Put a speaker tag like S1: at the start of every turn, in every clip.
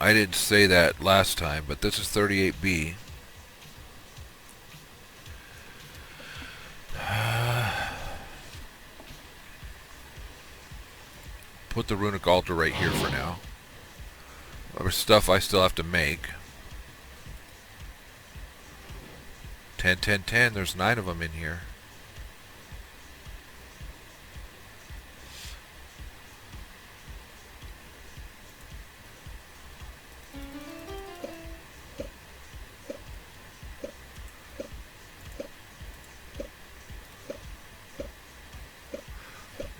S1: I didn't say that last time, but this is 38B. Put the runic altar right here for now. Other stuff I still have to make. 10, 10, 10. There's 9 of them in here.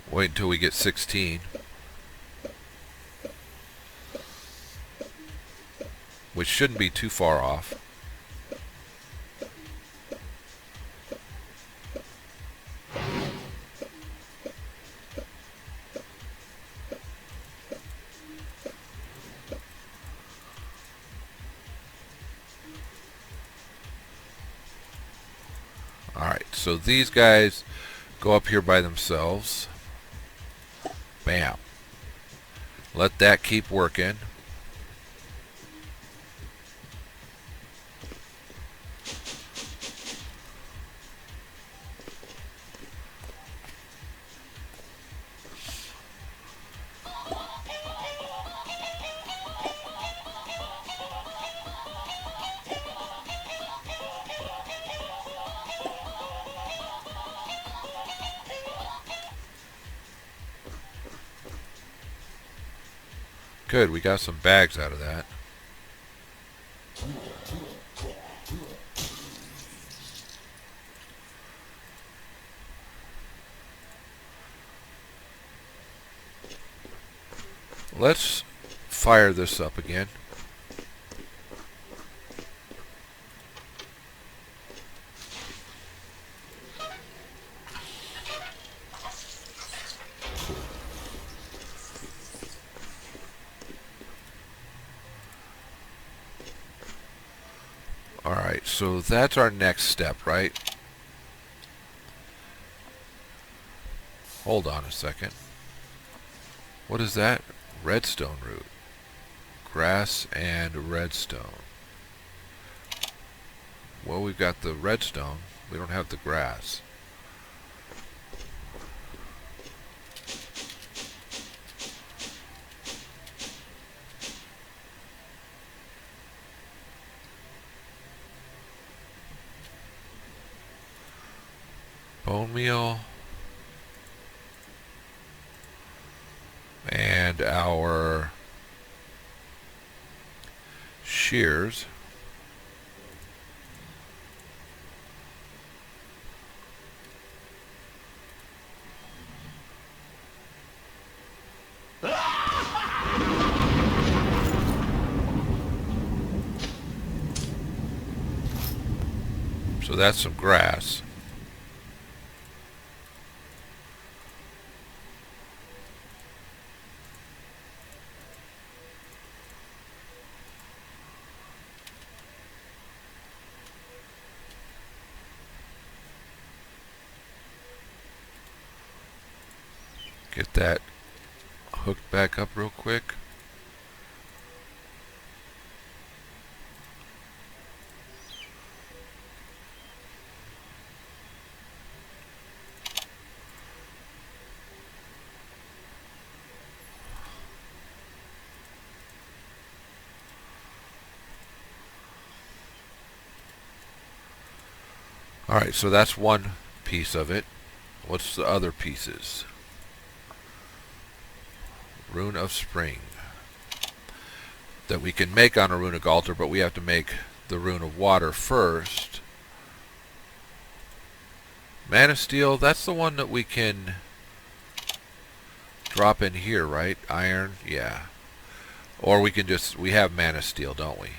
S1: Wait until we get 16. Which shouldn't be too far off. Alright, so these guys go up here by themselves. Bam. Let that keep working. Good, we got some bags out of that. Let's fire this up again. Alright, so that's our next step, right? Hold on a second. What is that? Redstone root. Grass and redstone. Well, we've got the redstone. We don't have the grass. Bone meal. And our shears. So that's some grass. Get that hooked back up real quick. Alright, so that's one piece of it. What's the other pieces? Rune of Spring. That we can make on a runic altar, but we have to make the rune of water first. Mana Steel, that's the one that we can drop in here, right? Iron, yeah. Or we can just, we have Mana Steel, don't we?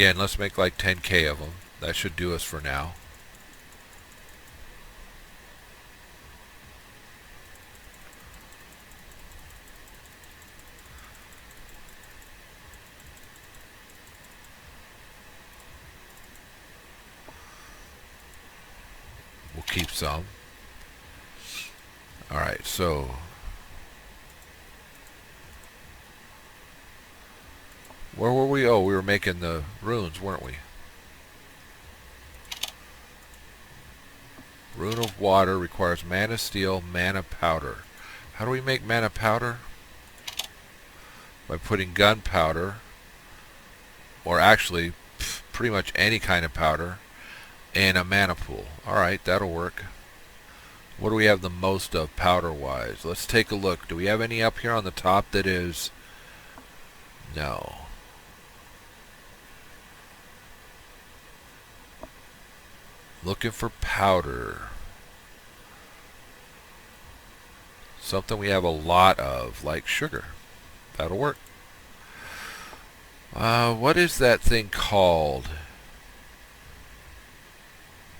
S1: Again, let's make like 10k of them. That should do us for now. We'll keep some. Alright, so where were we? Oh, we were making the runes, weren't we? Rune of water requires mana steel, mana powder. How do we make mana powder? By putting gunpowder, or actually pretty much any kind of powder, in a mana pool. Alright, that'll work. What do we have the most of powder wise? Let's take a look. Do we have any up here on the top that is... No. Looking for powder. Something we have a lot of, like sugar. That'll work. What is that thing called?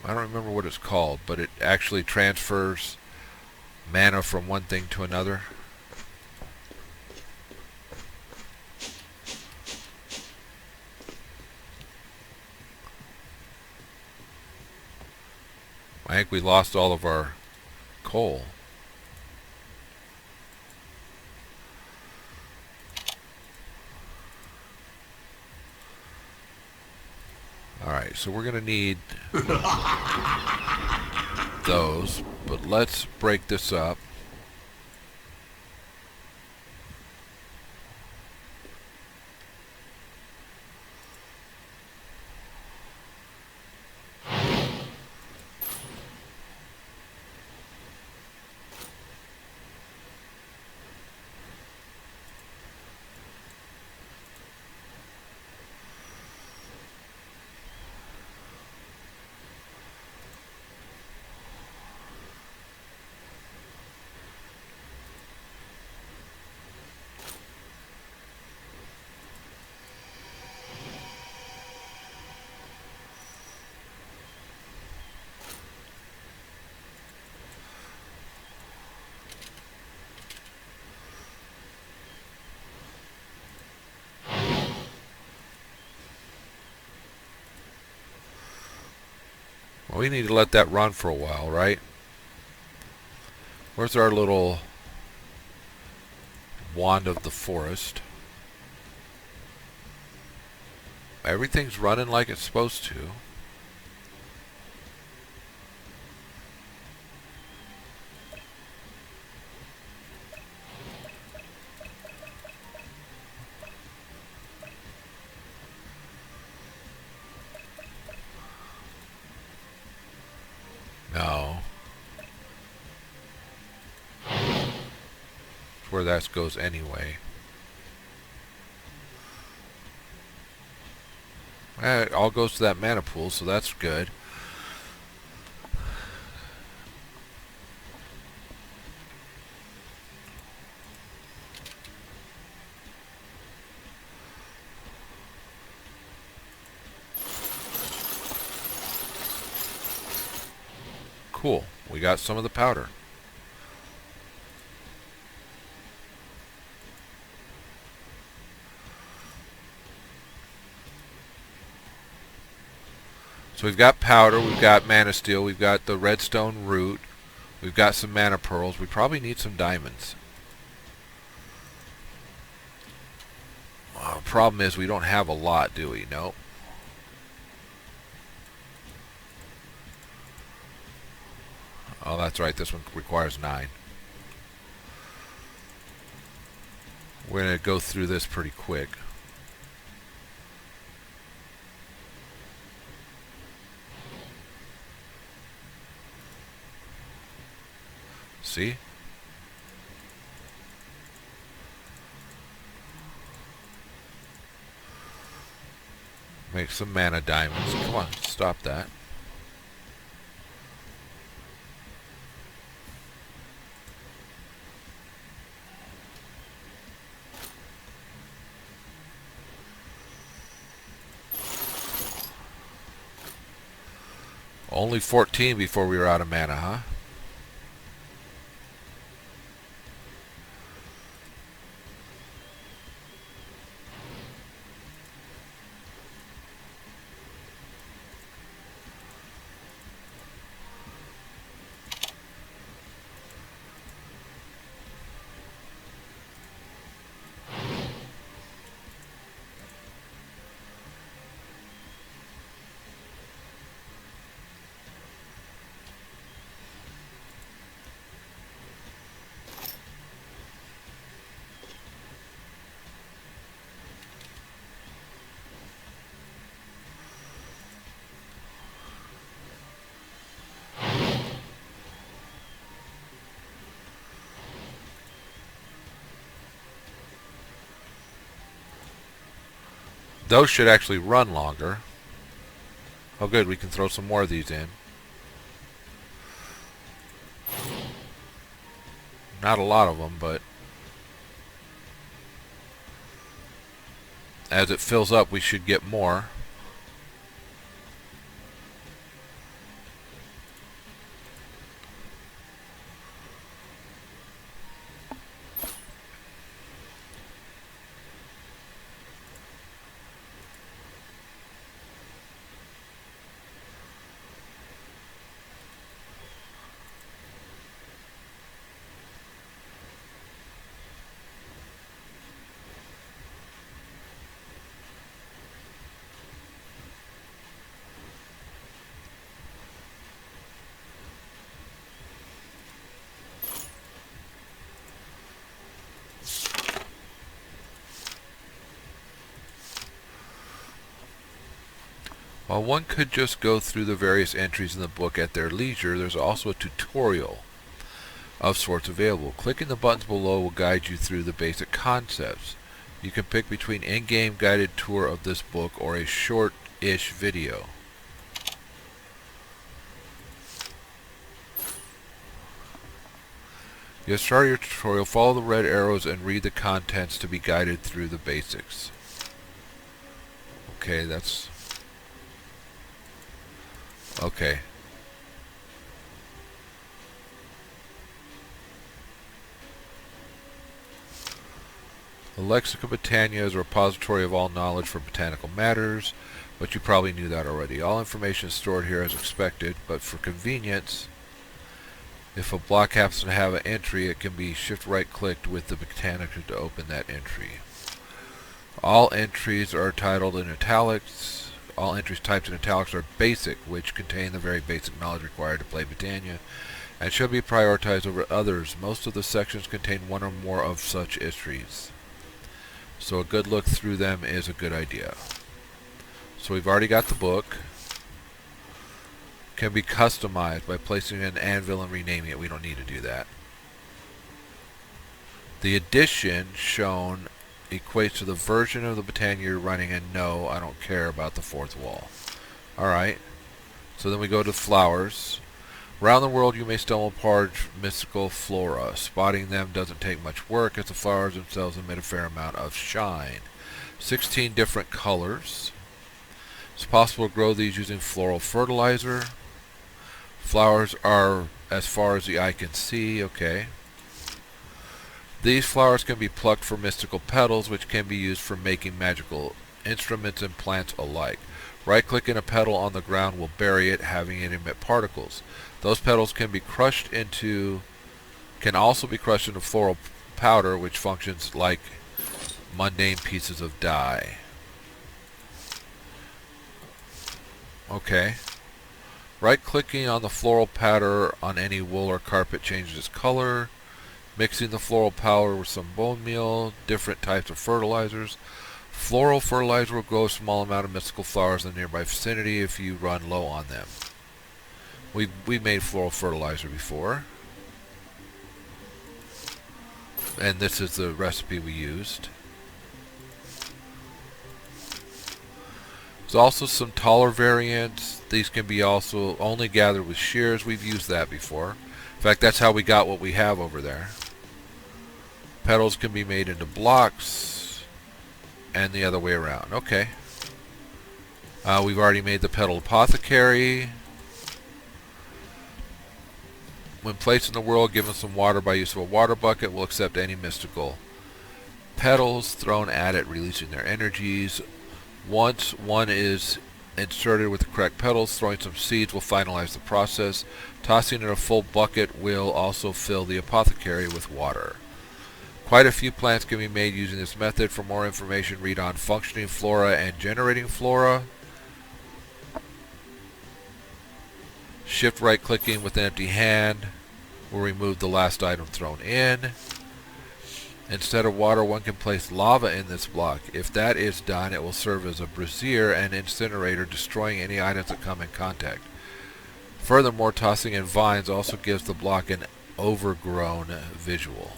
S1: I don't remember what it's called, but it actually transfers mana from one thing to another. I think we lost all of our coal. Alright, so we're going to need those, but let's break this up. Well, we need to let that run for a while, right? Where's our little wand of the forest? Everything's running like it's supposed to. No. It's where that goes anyway. It all goes to that mana pool, so that's good. Cool. We got some of the powder. So we've got powder, we've got mana steel, we've got the redstone root, we've got some mana pearls. We probably need some diamonds. Problem is we don't have a lot, do we? Nope. Oh, that's right. This one requires 9. We're going to go through this pretty quick. See? Make some mana diamonds. Come on, stop that. Only 14 before we were out of mana, huh? Those should actually run longer. Oh good, we can throw some more of these in. Not a lot of them, but as it fills up we should get more. While one could just go through the various entries in the book at their leisure, there's also a tutorial of sorts available. Clicking the buttons below will guide you through the basic concepts. You can pick between in-game guided tour of this book or a short-ish video. You'll start your tutorial, follow the red arrows, and read the contents to be guided through the basics. Okay, that's... okay. The Lexicon Botania is a repository of all knowledge for botanical matters, but you probably knew that already. All information is stored here as expected, but for convenience, if a block happens to have an entry, it can be shift right clicked with the Botanica to open that entry. All entries are titled in italics. All entries typed in italics are basic, which contain the very basic knowledge required to play Botania, and should be prioritized over others. Most of the sections contain one or more of such entries, so a good look through them is a good idea. So we've already got the book. Can be customized by placing an anvil and renaming it. We don't need to do that. The edition shown equates to the version of the Botania you're running, and no, I don't care about the fourth wall. Alright, so then we go to flowers. Around the world you may stumble upon mystical flora. Spotting them doesn't take much work, as the flowers themselves emit a fair amount of shine. 16 different colors. It's possible to grow these using floral fertilizer. Flowers are as far as the eye can see. Okay. These flowers can be plucked for mystical petals, which can be used for making magical instruments and plants alike. Right-clicking a petal on the ground will bury it, having it emit particles. Those petals can also be crushed into floral powder, which functions like mundane pieces of dye. Okay. Right-clicking on the floral powder on any wool or carpet changes its color. Mixing the floral powder with some bone meal, different types of fertilizers. Floral fertilizer will grow a small amount of mystical flowers in the nearby vicinity if you run low on them. We've made floral fertilizer before, and this is the recipe we used. There's also some taller variants. These can be also only gathered with shears. We've used that before. In fact, that's how we got what we have over there. Petals can be made into blocks, and the other way around. Okay. We've already made the petal apothecary. When placed in the world, given some water by use of a water bucket, will accept any mystical petals thrown at it, releasing their energies. Once one is inserted with the correct petals, throwing some seeds will finalize the process. Tossing in a full bucket will also fill the apothecary with water. Quite a few plants can be made using this method. For more information, read on functioning flora and generating flora. Shift right clicking with an empty hand will remove the last item thrown in. Instead of water, one can place lava in this block. If that is done, it will serve as a brazier and incinerator, destroying any items that come in contact. Furthermore, tossing in vines also gives the block an overgrown visual.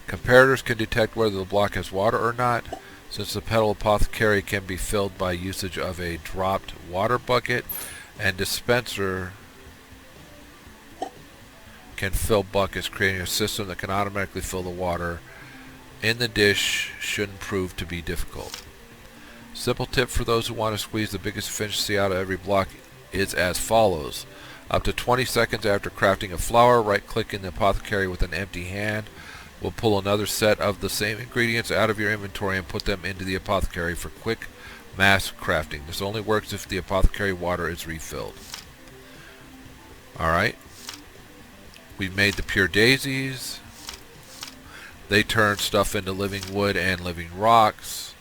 S1: Comparators can detect whether the block has water or not. Since the petal apothecary can be filled by usage of a dropped water bucket, and dispenser can fill buckets, creating a system that can automatically fill the water in the dish shouldn't prove to be difficult. Simple tip for those who want to squeeze the biggest efficiency out of every block is as follows. Up to 20 seconds after crafting a flower, right click in the apothecary with an empty hand. We'll pull another set of the same ingredients out of your inventory and put them into the apothecary for quick mass crafting. This only works if the apothecary water is refilled. Alright. We've made the pure daisies. They turn stuff into living wood and living rocks.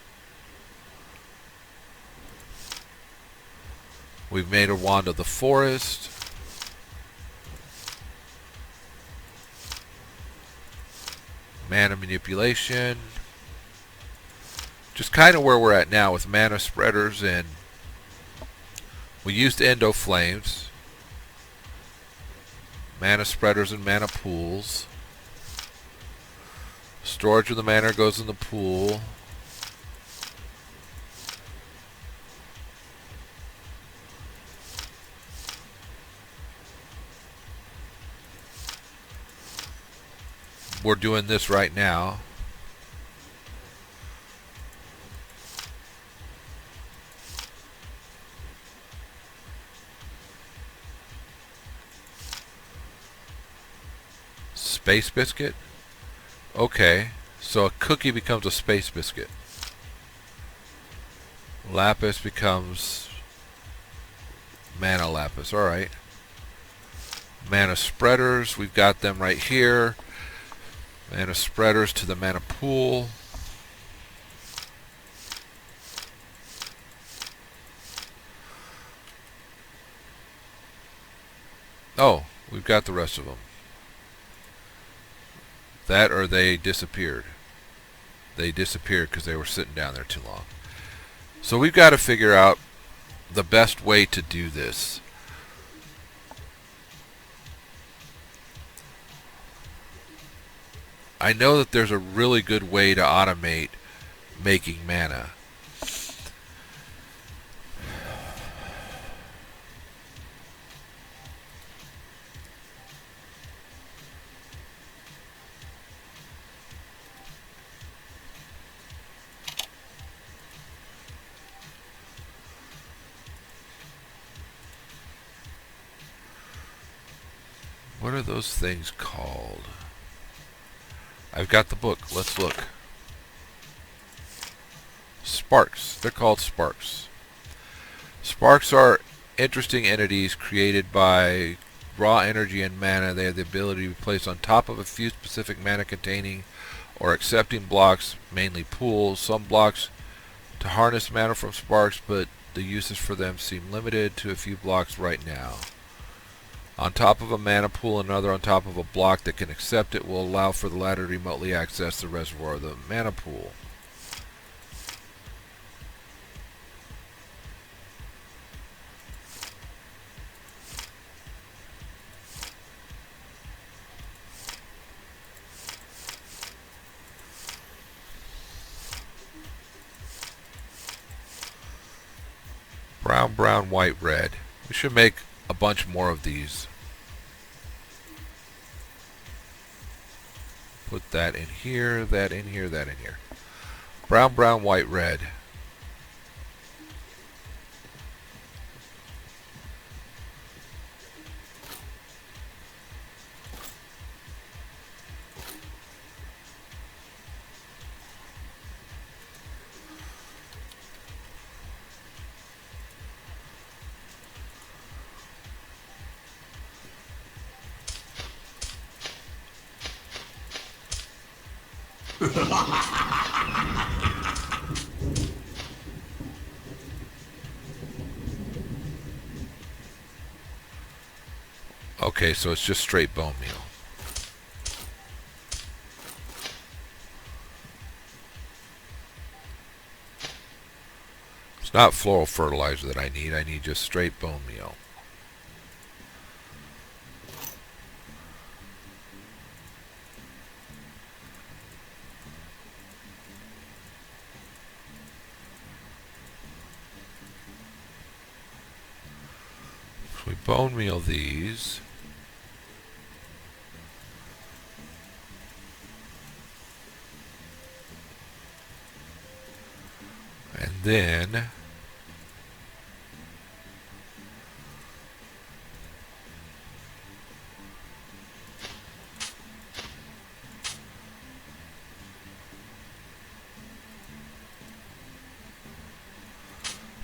S1: We've made a wand of the forest. Mana manipulation. Just kind of where we're at now with mana spreaders, and we used endo flames. Mana spreaders and mana pools. Storage of the mana goes in the pool. We're doing this right now. Space biscuit? Okay, so a cookie becomes a space biscuit. Lapis becomes mana lapis. Alright. Mana spreaders, we've got them right here. Mana spreaders to the mana pool. Oh, we've got the rest of them. That or they disappeared. They disappeared because they were sitting down there too long. So we've got to figure out the best way to do this. I know that there's a really good way to automate making mana. What are those things called? I've got the book. Let's look. Sparks. They're called sparks. Sparks are interesting entities created by raw energy and mana. They have the ability to be placed on top of a few specific mana containing or accepting blocks, mainly pools. Some blocks to harness mana from sparks, but the uses for them seem limited to a few blocks right now. On top of a mana pool, another on top of a block that can accept it will allow for the latter to remotely access the reservoir of the mana pool. Brown, brown, white, red. We should make a bunch more of these. Put that in here, that in here, that in here. Brown, brown, white, red. Okay, so it's just straight bone meal. It's not floral fertilizer that I need. I need just straight bone meal. So we bone meal these. And then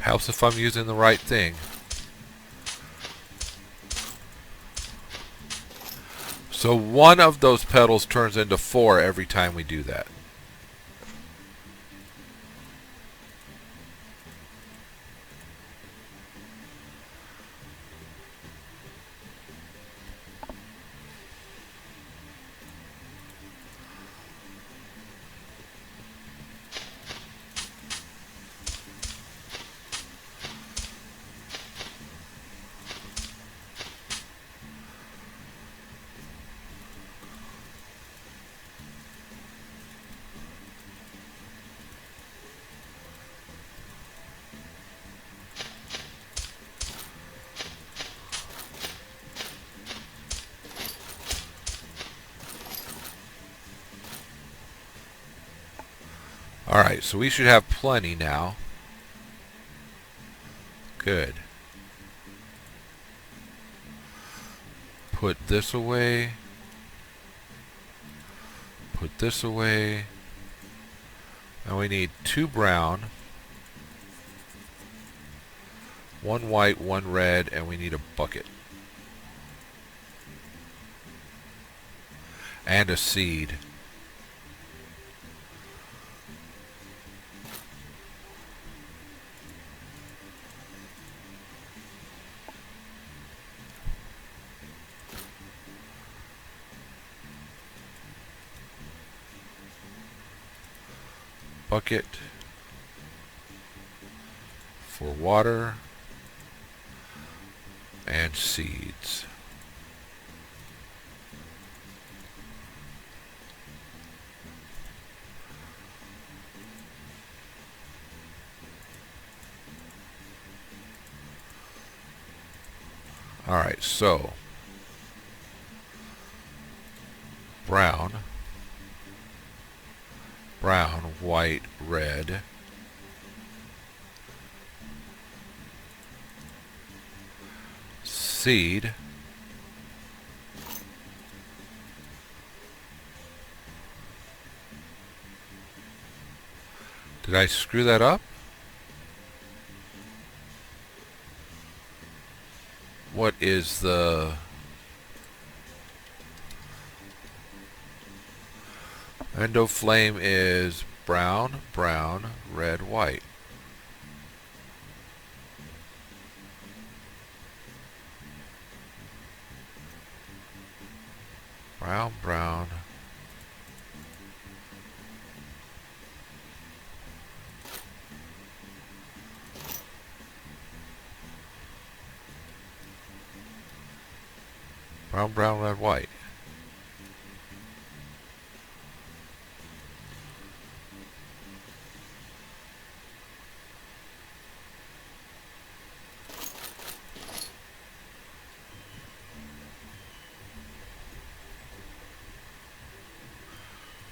S1: helps if I'm using the right thing. So one of those petals turns into 4 every time we do that. Alright, so we should have plenty now. Good. Put this away. Put this away. Now we need 2 brown, 1 white, 1 red, and we need a bucket. And a seed. Bucket for water and seeds. Alright, so brown, white, red, seed, did I screw that up? What is the endo flame is brown, red, white. Brown, brown. Brown, red, white.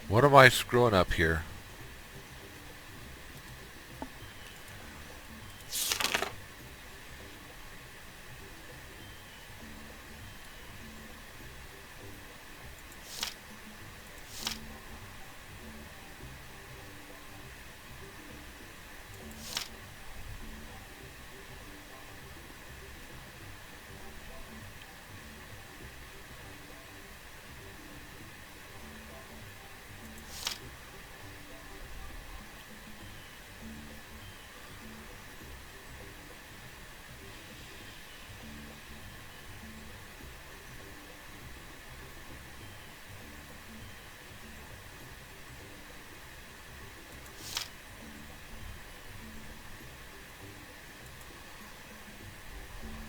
S1: What am I screwing up here?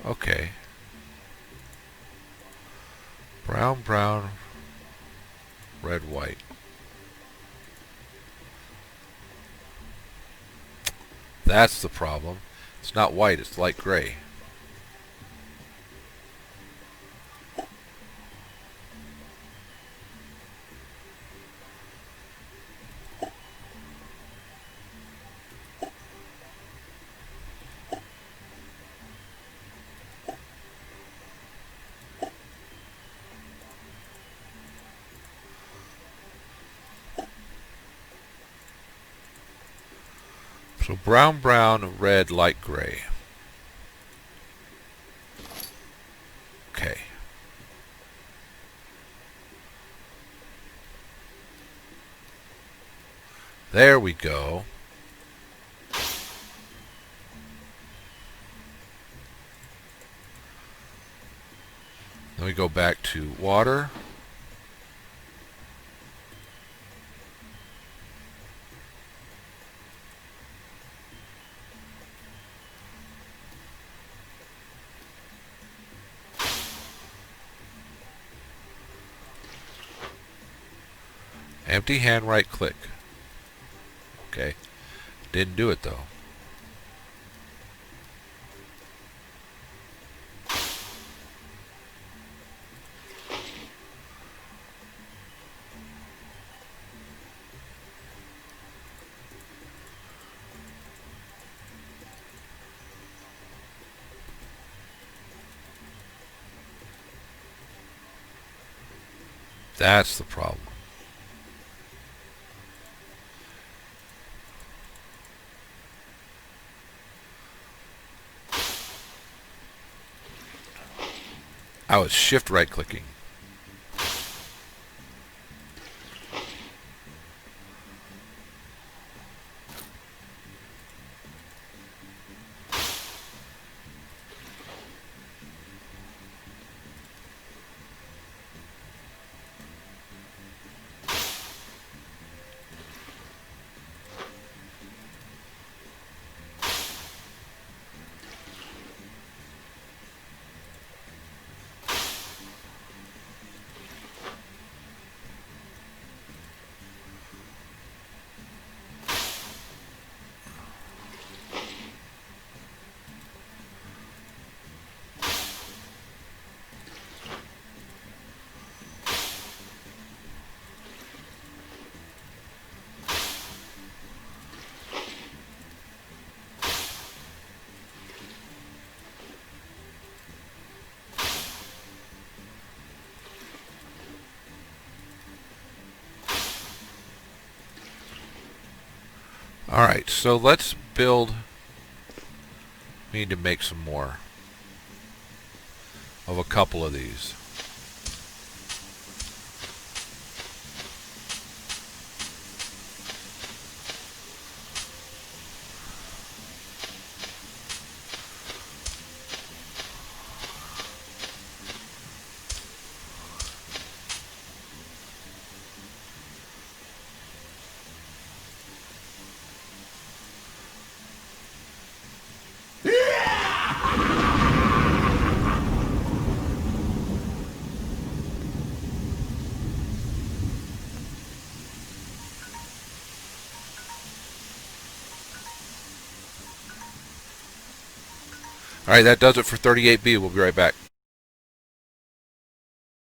S1: Okay. Brown, brown, red, white. That's the problem. It's not white, it's light gray. So brown, brown, red, light gray. Okay. There we go. Then we go back to water. Empty hand right click. Okay. Didn't do it though. That's the problem. I was shift right clicking. Alright, so let's build. We need to make some more of a couple of these. Alright, that does it for 38B. We'll be right back.